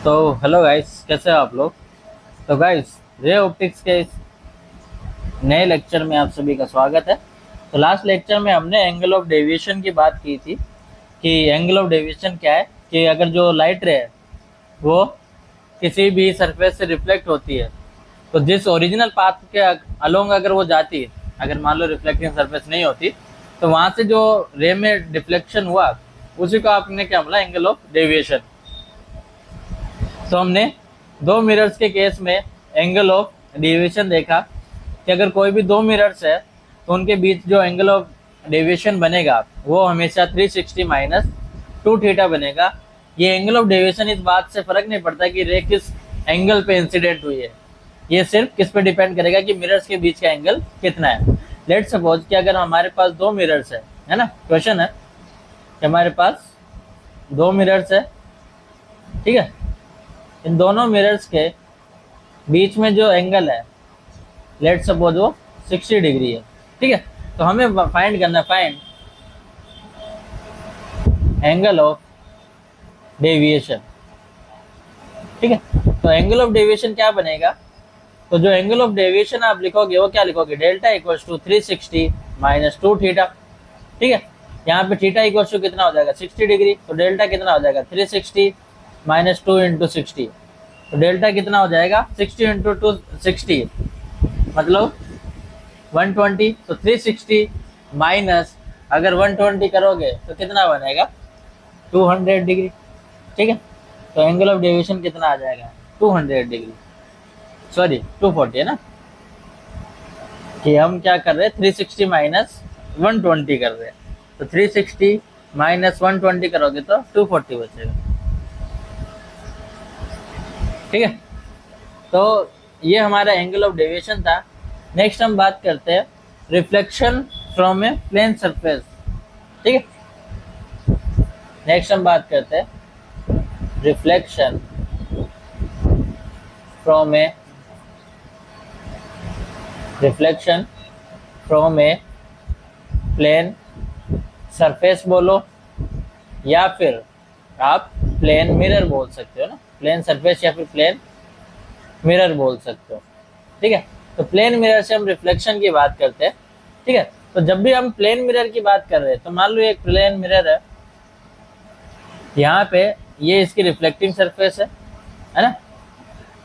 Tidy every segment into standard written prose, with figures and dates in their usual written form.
तो hello guys, कैसे हो आप लोग। तो गाइस, रे ऑप्टिक्स के इस नए लेक्चर में आप सभी का स्वागत है। तो लास्ट लेक्चर में हमने एंगल ऑफ डेविएशन की बात की थी कि एंगल ऑफ डेविएशन क्या है, कि अगर जो लाइट रे है वो किसी भी सरफेस से रिफ्लेक्ट होती है, तो जिस ओरिजिनल पाथ के अलोंग अगर वो जाती है, अगर मान लो रिफ्लेक्टिंग सरफेस नहीं होती, तो वहां से जो रे में डिफ्लेक्शन हुआ उसी को आपने क्या बोला, एंगल ऑफ डेविएशन। तो हमने दो मिरर्स के केस में एंगल ऑफ डेविएशन देखा कि अगर कोई भी दो मिरर्स है तो उनके बीच जो एंगल ऑफ डेविएशन बनेगा वो हमेशा 360 माइनस 2 थीटा बनेगा। ये एंगल ऑफ डेविएशन इस बात से फर्क नहीं पड़ता कि रे किस एंगल पे इंसिडेंट हुई है, ये सिर्फ किस पे डिपेंड करेगा कि मिरर्स के बीच का एंगल कितना है। लेट सपोज कि अगर हमारे पास दो मिरर्स है ना, क्वेश्चन है कि हमारे पास दो मिरर्स है, ठीक है। इन दोनों मिरर्स के बीच में जो एंगल है, लेट सपोज वो 60 डिग्री है, ठीक है। तो हमें फाइंड करना, फाइंड एंगल ऑफ डेविएशन, ठीक है। तो एंगल ऑफ डेविएशन क्या बनेगा, तो जो एंगल ऑफ डेविएशन आप लिखोगे वो क्या लिखोगे, delta equals to 360 minus 2 theta, ठीक है। यहाँ पे थीटा इक्वल्स टू कितना हो जाएगा, 60 डिग्री, तो डेल्टा कितना हो जाएगा 360 माइनस 2 इंटू 60, तो डेल्टा कितना हो जाएगा 60 इंटू 2 60 मतलब 120। तो 360 माइनस अगर 120 करोगे तो कितना बनेगा 200 डिग्री, ठीक है। तो एंगल ऑफ डेविएशन कितना आ जाएगा 200 डिग्री, सॉरी 240 है ना, कि हम क्या कर रहे हैं 360 माइनस 120 कर रहे हैं। तो 360 माइनस 120 करोगे तो 240 बचेगा, ठीक है। तो ये हमारा एंगल ऑफ डेविएशन था। नेक्स्ट हम बात करते हैं reflection from a plane surface, ठीक है। नेक्स्ट हम बात करते हैं reflection from a plane surface बोलो, या फिर आप प्लेन मिरर बोल सकते हो ना, प्लेन सरफेस या फिर प्लेन मिरर बोल सकते हो, ठीक है। तो प्लेन मिरर से हम रिफ्लेक्शन की बात करते हैं, ठीक है। तो जब भी हम प्लेन मिरर की बात कर रहे हैं, तो मान लो एक प्लेन मिरर है, यहाँ पे ये इसकी रिफ्लेक्टिंग सरफेस है ना।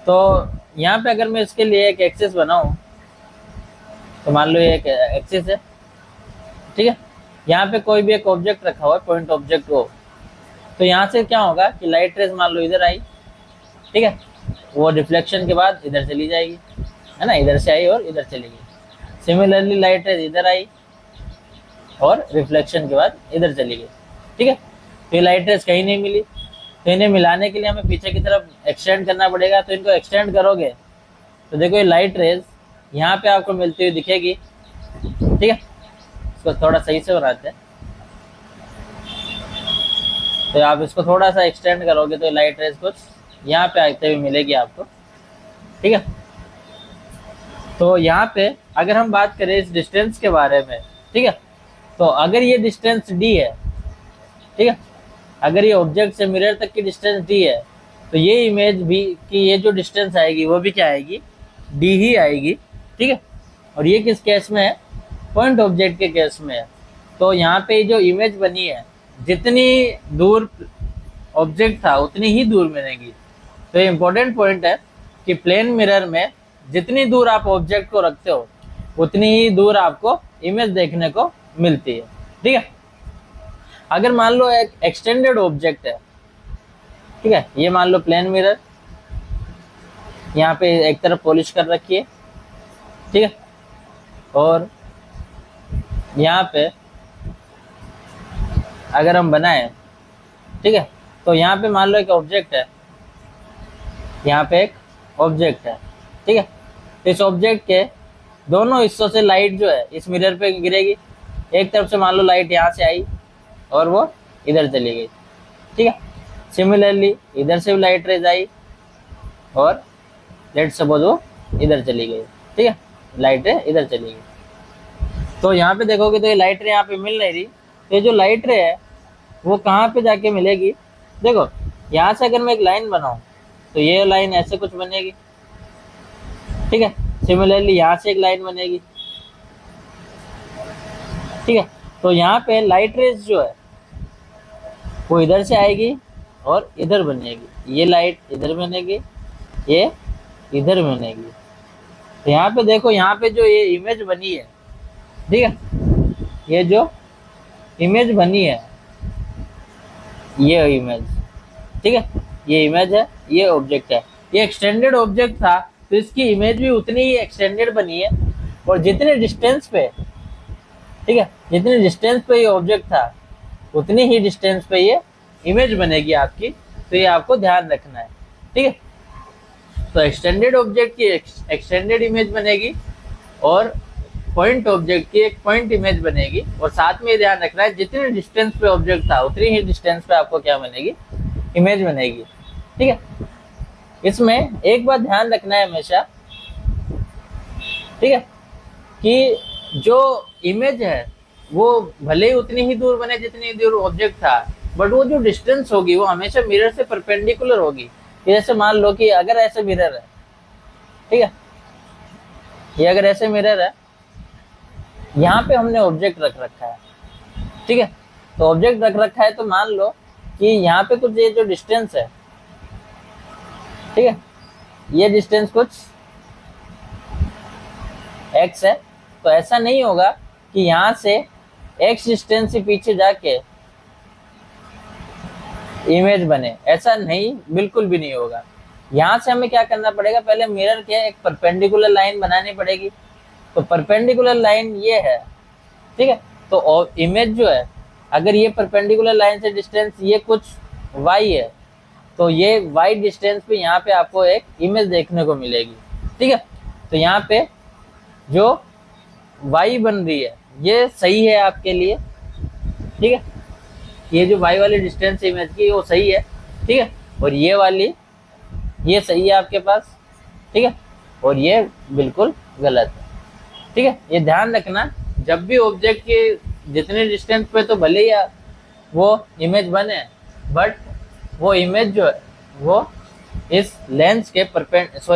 तो यहाँ पे अगर मैं इसके लिए एक एक्सिस बनाऊं, तो मान लो ये एक एक्सिस है, ठीक है। यहाँ पे कोई भी एक ऑब्जेक्ट रखा हुआ है, पॉइंट ऑब्जेक्ट हो, तो यहाँ से क्या होगा कि लाइट रेज मान लो इधर आई, ठीक है, वो रिफ्लेक्शन के बाद इधर चली जाएगी, है ना, इधर से आई और इधर चली गई। सिमिलरली लाइट रेज इधर आई और रिफ्लेक्शन के बाद इधर चली गई, ठीक है। तो ये लाइट रेज कहीं नहीं मिली, तो इन्हें मिलाने के लिए हमें पीछे की तरफ एक्सटेंड करना पड़ेगा। तो इनको एक्सटेंड करोगे तो देखो ये लाइट रेज यहाँ पे आपको मिलती हुई दिखेगी, ठीक है। इसको थोड़ा सही से बनाते हैं, तो आप इसको थोड़ा सा एक्सटेंड करोगे तो लाइट रेज कुछ यहाँ पे आते हुए मिलेगी आपको, ठीक है। तो यहाँ पे अगर हम बात करें इस डिस्टेंस के बारे में, ठीक है, तो अगर ये डिस्टेंस डी है, ठीक है, अगर ये ऑब्जेक्ट से मिरर तक की डिस्टेंस डी है, तो ये इमेज भी कि ये जो डिस्टेंस आएगी वो भी क्या आएगी, डी ही आएगी, ठीक है। और ये किस केस में है, पॉइंट ऑब्जेक्ट के केस में है। तो यहाँ पे जो इमेज बनी है, जितनी दूर ऑब्जेक्ट था उतनी ही दूर मिलेगी। तो ये इंपॉर्टेंट पॉइंट है कि प्लेन मिरर में जितनी दूर आप ऑब्जेक्ट को रखते हो उतनी ही दूर आपको इमेज देखने को मिलती है, ठीक है। अगर मान लो एक एक्सटेंडेड ऑब्जेक्ट है, ठीक है, ये मान लो प्लेन मिरर, यहाँ पे एक तरफ पॉलिश कर रखी है, ठीक है, और यहाँ पे अगर हम बनाए, ठीक है, तो यहाँ पे मान लो एक ऑब्जेक्ट है, यहाँ पे एक ऑब्जेक्ट है, ठीक है। इस ऑब्जेक्ट के दोनों हिस्सों से लाइट जो है इस मिरर पे गिरेगी। एक तरफ से मान लो लाइट यहाँ से आई और वो इधर चली गई, ठीक है। सिमिलरली इधर से भी लाइट रेज आई और लेट सपोज वो इधर चली गई, ठीक है, लाइट रे इधर चली गई। तो यहाँ पे देखोगे तो ये लाइट रे यहाँ पे मिल नहीं रही, तो ये जो लाइट रे है वो कहाँ पे जाके मिलेगी, देखो यहाँ से अगर मैं एक लाइन बनाऊँ, तो ये लाइन ऐसे कुछ बनेगी, ठीक है। सिमिलरली यहाँ से एक लाइन बनेगी, ठीक है। तो यहाँ पे लाइट रेज जो है वो इधर से आएगी और इधर बनेगी, ये लाइट इधर बनेगी, ये इधर बनेगी। तो यहाँ पे देखो, यहाँ पे जो ये इमेज बनी है, ठीक है, ये जो इमेज बनी है, ये इमेज, ठीक है, ये इमेज है, ये ऑब्जेक्ट है। ये एक्सटेंडेड ऑब्जेक्ट था तो इसकी इमेज भी उतनी ही एक्सटेंडेड बनी है, और जितने डिस्टेंस पे, ठीक है, जितने डिस्टेंस पे ये ऑब्जेक्ट था उतनी ही डिस्टेंस पे ये इमेज बनेगी आपकी। तो ये आपको ध्यान रखना है, ठीक है। तो एक्सटेंडेड ऑब्जेक्ट की एक्सटेंडेड इमेज बनेगी और पॉइंट ऑब्जेक्ट की एक पॉइंट इमेज बनेगी, और साथ में ध्यान रखना है जितने डिस्टेंस पे ऑब्जेक्ट था उतनी ही डिस्टेंस पे आपको क्या बनेगी, इमेज बनेगी, ठीक है। इसमें एक बात ध्यान रखना है हमेशा, ठीक है, कि जो इमेज है वो भले ही उतनी ही दूर बने जितनी दूर ऑब्जेक्ट था, बट वो जो डिस्टेंस होगी वो हमेशा मिरर से परपेंडिकुलर होगी। जैसे मान लो कि अगर ऐसे मिरर है, ठीक है, ये अगर ऐसे मिरर है, यहाँ पे हमने ऑब्जेक्ट रख रखा है, ठीक है। तो ऑब्जेक्ट रख रखा है, तो मान लो कि यहाँ पे कुछ ये जो डिस्टेंस है, ठीक है, ये डिस्टेंस कुछ x है। तो ऐसा नहीं होगा कि यहाँ से x डिस्टेंस से पीछे जाके इमेज बने, ऐसा नहीं, बिल्कुल भी नहीं होगा। यहाँ से हमें क्या करना पड़ेगा, पहले मिरर के एक परपेंडिकुलर लाइन बनानी पड़ेगी। तो परपेंडिकुलर लाइन ये है, ठीक है। तो इमेज जो है, अगर ये परपेंडिकुलर लाइन से डिस्टेंस ये कुछ y है, तो ये y डिस्टेंस पे यहाँ पे आपको एक इमेज देखने को मिलेगी, ठीक है। तो यहाँ पे जो y बन रही है ये सही है आपके लिए, ठीक है, ये जो y वाली डिस्टेंस इमेज की वो सही है, ठीक है, और ये वाली ये सही है आपके पास, ठीक है, और ये बिल्कुल गलत है, ठीक है। ये ध्यान रखना, जब भी ऑब्जेक्ट के जितने डिस्टेंस पे तो भले ही वो इमेज बने, बट वो इमेज जो है वो इस लेंस के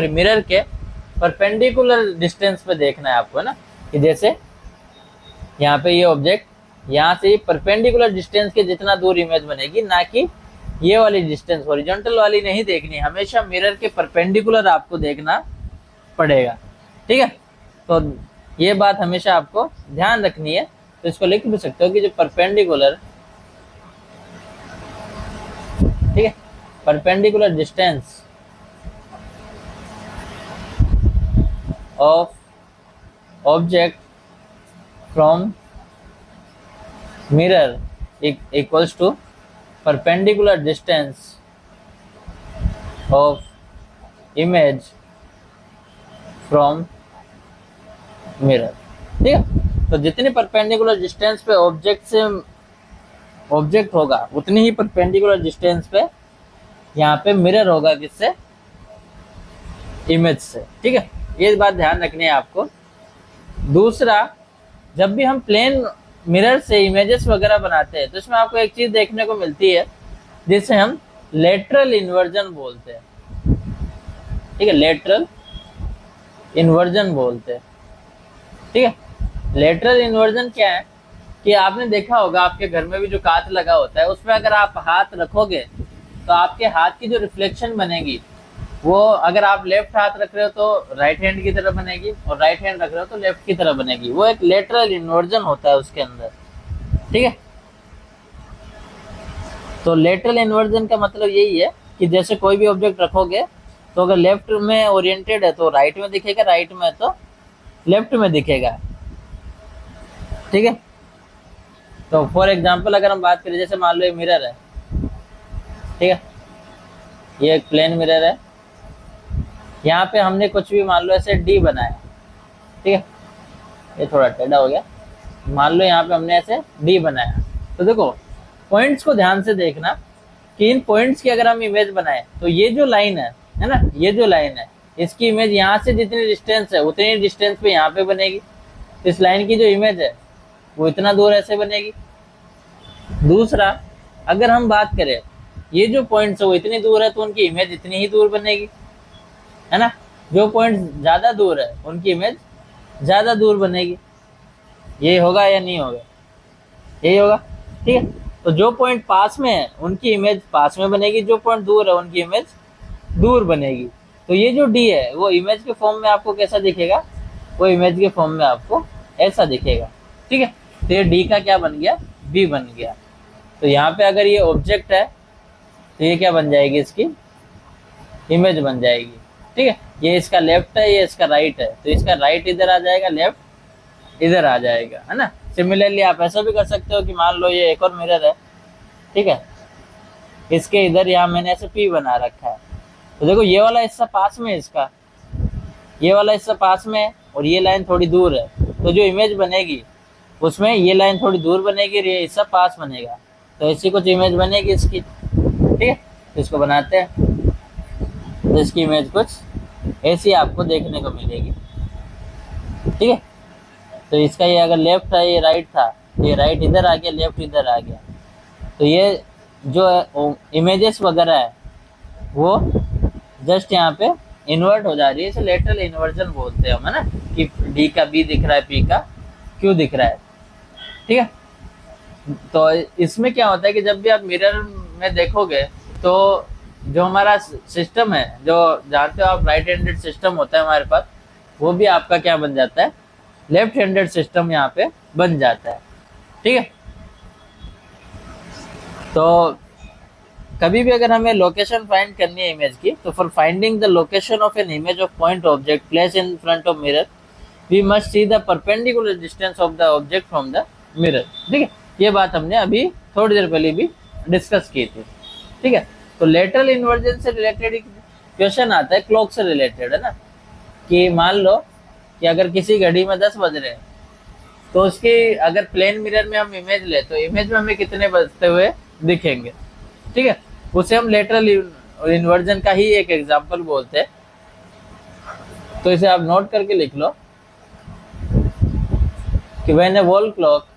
मिरर के परपेंडिकुलर डिस्टेंस पे देखना है आपको ना, कि जैसे यहाँ पे ये ऑब्जेक्ट यहाँ से परपेंडिकुलर डिस्टेंस के जितना दूर इमेज बनेगी, ना कि ये वाली डिस्टेंस हॉरिजॉन्टल वाली नहीं देखनी, हमेशा मिरर के परपेंडिकुलर आपको देखना पड़ेगा, ठीक है। तो ये बात हमेशा आपको ध्यान रखनी है। तो इसको लिख भी सकते हो कि जो परपेंडिकुलर, ठीक है, perpendicular distance of object from mirror equals to perpendicular distance of image from mirror, ठीक है। तो जितनी परपेंडिकुलर डिस्टेंस पे ऑब्जेक्ट से ऑब्जेक्ट होगा उतनी ही परपेंडिकुलर डिस्टेंस पे यहाँ पे मिरर होगा, किससे, इमेज से, ठीक है। ये बात ध्यान रखनी है आपको। दूसरा, जब भी हम प्लेन मिरर से इमेजेस वगैरह बनाते हैं तो इसमें आपको एक चीज देखने को मिलती है जिसे हम लेटरल इन्वर्जन बोलते हैं, ठीक है, लेटरल इन्वर्जन बोलते हैं, ठीक है। लेटरल इन्वर्जन क्या है कि आपने देखा होगा आपके घर में भी जो कांच लगा होता है उसमें अगर आप हाथ रखोगे तो आपके हाथ की जो रिफ्लेक्शन बनेगी वो, अगर आप लेफ्ट हाथ रख रहे हो तो राइट हैंड की तरह बनेगी, और राइट हैंड रख रहे हो तो लेफ्ट की तरह बनेगी। वो एक लेटरल इन्वर्जन होता है उसके अंदर, ठीक है। तो लेटरल इन्वर्जन का मतलब यही है कि जैसे कोई भी ऑब्जेक्ट रखोगे तो अगर लेफ्ट में ओरिएंटेड है तो राइट में दिखेगा, राइट में तो लेफ्ट में दिखेगा, ठीक है। तो फॉर एग्जांपल अगर हम बात करें, जैसे मान लो ये मिरर है, ठीक है, ये एक प्लेन मिरर है, यहाँ पे हमने कुछ भी मान लो ऐसे डी बनाया, ठीक है, ये थोड़ा टेढ़ा हो गया, मान लो यहाँ पे हमने ऐसे डी बनाया। तो देखो पॉइंट्स को ध्यान से देखना कि इन पॉइंट्स की अगर हम इमेज बनाए तो ये जो लाइन है ना, ये जो लाइन है इसकी इमेज यहाँ से जितनी डिस्टेंस है उतनी डिस्टेंस पे यहाँ पे बनेगी। इस लाइन की जो इमेज है वो इतना दूर ऐसे बनेगी। दूसरा, अगर हम बात करें ये जो पॉइंट्स है वो इतनी दूर है तो उनकी इमेज इतनी ही दूर बनेगी, है ना। जो पॉइंट ज्यादा दूर है उनकी इमेज ज्यादा दूर बनेगी। ये होगा या नहीं होगा? यही होगा, ठीक है। तो जो पॉइंट पास में है उनकी इमेज पास में बनेगी, जो पॉइंट दूर है उनकी इमेज दूर बनेगी। तो ये जो डी है वो इमेज के फॉर्म में आपको कैसा दिखेगा? वो इमेज के फॉर्म में आपको ऐसा दिखेगा, ठीक है। तो ये डी का क्या बन गया? बी बन गया। तो यहाँ पे अगर ये ऑब्जेक्ट है तो ये क्या बन जाएगी? इसकी इमेज बन जाएगी, ठीक है। ये इसका लेफ्ट है, ये इसका राइट है, तो इसका राइट इधर आ जाएगा, लेफ्ट इधर आ जाएगा, है ना। सिमिलरली आप ऐसा भी कर सकते हो कि मान लो ये एक और मिरर है, ठीक है, इसके इधर यहाँ मैंने ऐसे पी बना रखा है। तो देखो ये वाला हिस्सा पास में है इसका, ये वाला हिस्सा पास में है और ये लाइन थोड़ी दूर है। तो जो इमेज बनेगी उसमें ये लाइन थोड़ी दूर बनेगी और ये हिस्सा पास बनेगा। तो ऐसी कुछ इमेज बनेगी इसकी, ठीक है। तो इसको बनाते हैं, तो इसकी इमेज कुछ ऐसी आपको देखने को मिलेगी, ठीक है। तो इसका ये अगर लेफ्ट था, ये राइट था, ये राइट इधर आ गया, लेफ्ट इधर आ गया। तो ये जो इमेजेस वगैरह है वो जस्ट यहाँ पे इन्वर्ट हो जा रही है, इसे लेटरल इन्वर्जन बोलते हैं हम, है ना, कि डी का बी दिख रहा है, पी का क्यू दिख रहा है, ठीक है। तो इसमें क्या होता है कि जब भी आप मिरर में देखोगे तो जो हमारा सिस्टम है, जो जानते हो आप राइट हैंडेड सिस्टम होता है हमारे पास, वो भी आपका क्या बन जाता है? लेफ्ट हैंडेड सिस्टम यहाँ पे बन जाता है, ठीक है। तो कभी भी अगर हमें लोकेशन फाइंड करनी है इमेज की, तो for finding the location of an image of point object place in front of mirror we must see the perpendicular distance of the object from the mirror, ठीक है। ये बात हमने अभी थोड़ी देर पहले भी डिस्कस की थी, ठीक है। तो लेटरल इन्वर्जन से रिलेटेड क्वेश्चन आता है, क्लॉक से रिलेटेड, है ना, कि मान लो कि अगर किसी घड़ी में 10 बज रहे हैं तो उसकी अगर प्लेन मिरर में हम इमेज ले तो इमेज में हमें कितने बजते हुए दिखेंगे, ठीक है। उसे हम लेटरल इन्वर्जन का ही एक एग्जांपल बोलते हैं। तो इसे आप नोट करके लिख लो कि when A wall clock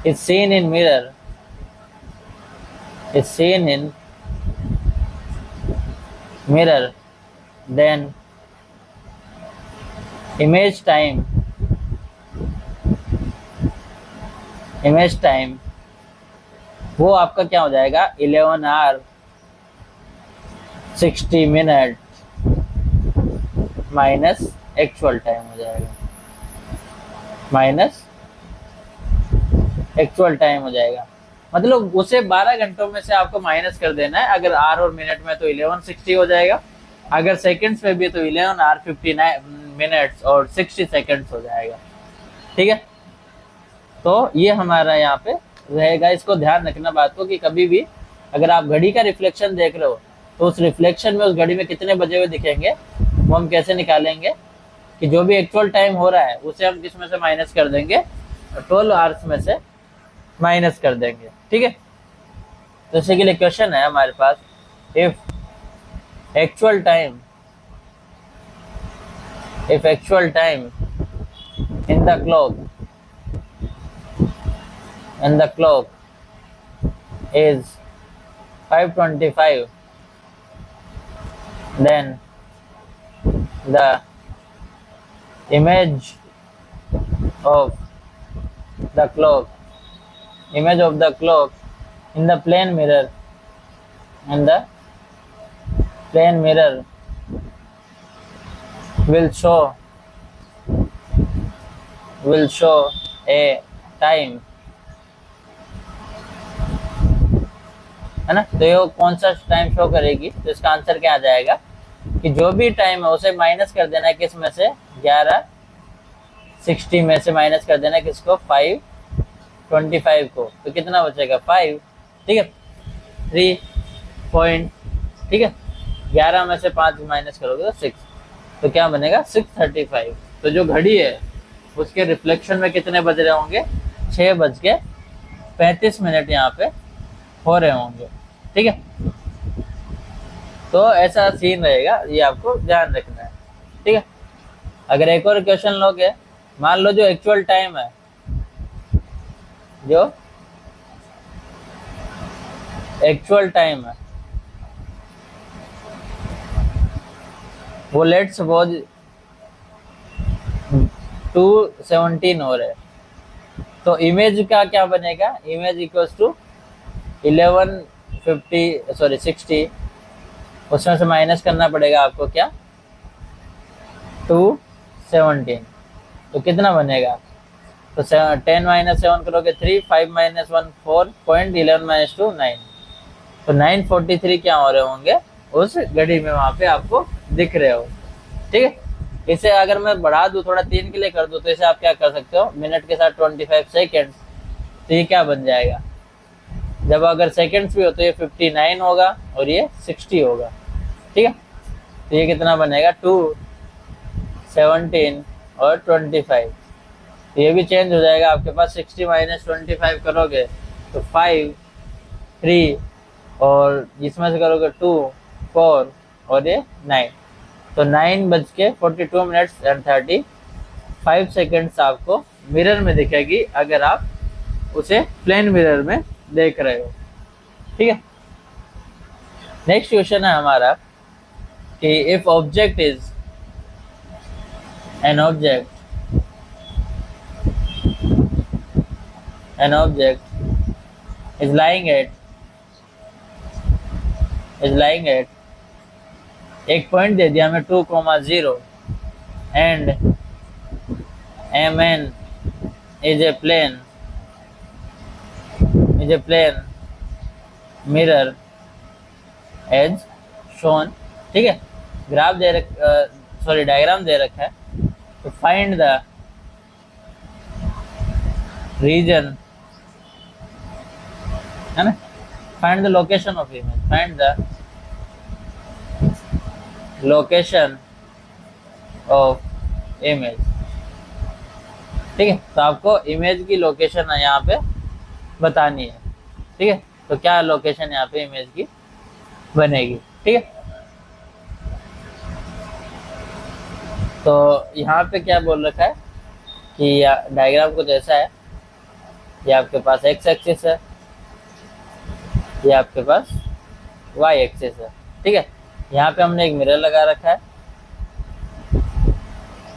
is seen in mirror then image time वो आपका क्या हो जाएगा? 11 hour 60 minute minus actual time हो जाएगा, मतलब उसे 12 घंटों में से आपको माइनस कर देना है। अगर आवर और मिनट में तो 1160 हो जाएगा, अगर सेकंड्स में भी तो 11 आवर 59 मिनट्स और 60 सेकंड्स हो जाएगा, ठीक है। तो ये हमारा यहाँ पे रहेगा। इसको ध्यान रखना बात को कि कभी भी अगर आप घड़ी का रिफ्लेक्शन देख रहे हो तो उस रिफ्लेक्शन में उस घड़ी में कितने बजे हुए दिखेंगे वो हम कैसे निकालेंगे कि जो भी एक्चुअल टाइम हो रहा है उसे हम किस में से माइनस कर देंगे? 12 आवर्स में से माइनस कर देंगे, ठीक है। तो इसी के लिए क्वेश्चन है हमारे पास, if actual time in the clock is 5:25 then the image of the clock in the plane mirror will show a time, है ना। तो ये कौन सा टाइम शो करेगी? तो इसका आंसर क्या आ जाएगा कि जो भी टाइम है उसे माइनस कर देना है किस में से? 11:60 में से माइनस कर देना है किसको? 5:25 को। तो कितना बचेगा? 5, ठीक है, 3 पॉइंट, ठीक है। 11 में से 5 माइनस करोगे तो 6, तो क्या बनेगा? 6:35। तो जो घड़ी है उसके रिफ्लेक्शन में कितने बज रहे होंगे? 6:35 यहाँ पे हो रहे होंगे, ठीक है। तो ऐसा सीन रहेगा, ये आपको ध्यान रखना है, ठीक है। अगर एक और क्वेश्चन लोगे, मान लो जो एक्चुअल टाइम है, जो एक्चुअल टाइम है वो लेट सपोज 2:17 हो रहा है, तो इमेज का क्या बनेगा, इमेज इक्वल्स टू 60, उसमें से माइनस करना पड़ेगा आपको क्या, 2:17, तो कितना बनेगा, तो 10 - 7 करोगे 3, 5 - 1 4, 11 - 2 9, तो 9:43 क्या हो रहे होंगे उस घड़ी में, वहां पे आपको दिख रहे हो। ठीक है, इसे अगर मैं बढ़ा दूं थोड़ा 3 के लिए कर दूं, तो इसे आप क्या कर सकते हो, मिनट के साथ 25 सेकेंड, तो ये क्या बन जाएगा, जब अगर सेकेंड्स भी हो तो ये 59 होगा और ये 60 होगा। ठीक है, तो ये कितना बनेगा, 2, 17 और 25, ये भी चेंज हो जाएगा आपके पास। 60 - 25 करोगे तो 5, 3 और जिसमें से करोगे 2, 4 और ये 9, तो 9:42 एंड 35 सेकेंड्स आपको मिरर में दिखेगी अगर आप उसे प्लेन मिरर में देख रहे हो। ठीक है, नेक्स्ट क्वेश्चन है हमारा कि if object is an object is lying at एक पॉइंट दे दिया हमें 2,0 and mn is a plane mirror as shown। ठीक है, ग्राफ दे डायग्राम दे रखा है, तो फाइंड द रीजन, है ना, find the location of image, find the location of image. ठीक है, तो आपको इमेज की लोकेशन यहाँ पे बतानी है। ठीक है, तो क्या लोकेशन यहाँ पे इमेज की बनेगी। ठीक है, तो यहाँ पे क्या बोल रखा है कि डायग्राम कुछ ऐसा है, ये आपके पास एक्स एक्सिस है, ये आपके पास वाई एक्सिस है। ठीक है, यहाँ पे हमने एक मिरर लगा रखा है,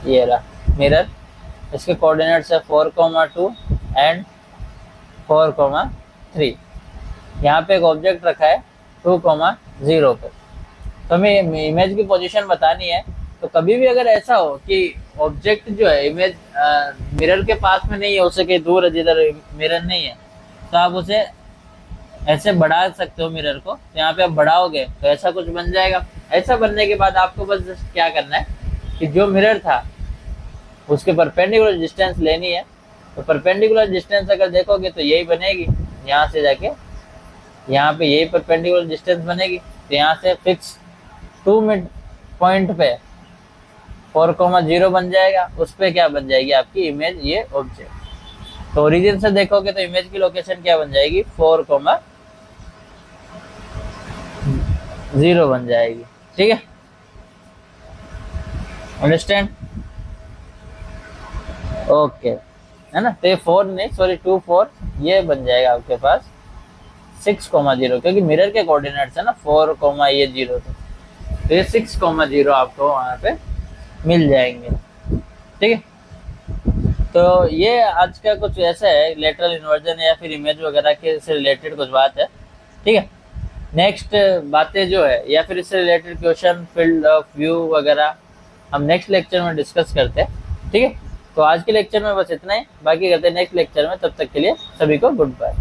ये रहा मिरर, इसके कोऑर्डिनेट्स है 4,2 एंड 4,3। यहाँ पे एक ऑब्जेक्ट रखा है 2,0 पे, तो हमें इमेज की पोजीशन बतानी है। तो कभी भी अगर ऐसा हो कि ऑब्जेक्ट जो है इमेज मिरर के पास में नहीं है, उससे कहीं दूर है जिधर मिरर नहीं है, तो आप उसे ऐसे बढ़ा सकते हो मिरर को, तो यहाँ पे आप बढ़ाओगे तो ऐसा कुछ बन जाएगा। ऐसा बनने के बाद आपको बस क्या करना है कि जो मिरर था उसके परपेंडिकुलर डिस्टेंस लेनी है। तो परपेंडिकुलर डिस्टेंस अगर देखोगे तो यही बनेगी, यहाँ से जाके यहाँ पे यही परपेंडिकुलर डिस्टेंस बनेगी। तो यहाँ से फिक्स 2 मिड पॉइंट पे 4,0 बन जाएगा, उस पर क्या बन जाएगी आपकी इमेज, ये ऑब्जेक्ट। तो ओरिजिन से देखोगे तो इमेज की लोकेशन क्या बन जाएगी, 4,0 बन जाएगी। ठीक है, अंडरस्टैंड, ओके, है ना। तो ये 4 नहीं, सॉरी 2, 4 ये बन जाएगा आपके पास 6,0, क्योंकि मिरर के कोऑर्डिनेट्स है ना 4, ये 0, तो ये 6,0 आपको वहां पे मिल जाएंगे। ठीक है, तो ये आज का कुछ ऐसा है, लेटरल इन्वर्जन या फिर इमेज वगैरह के से रिलेटेड कुछ बात है। ठीक है, नेक्स्ट बातें जो है या फिर इससे related question, field of view वगैरह हम नेक्स्ट लेक्चर में डिस्कस करते हैं। ठीक है, तो आज के लेक्चर में बस इतना ही, बाकी करते हैं नेक्स्ट लेक्चर में। तब तक के लिए सभी को गुड बाय।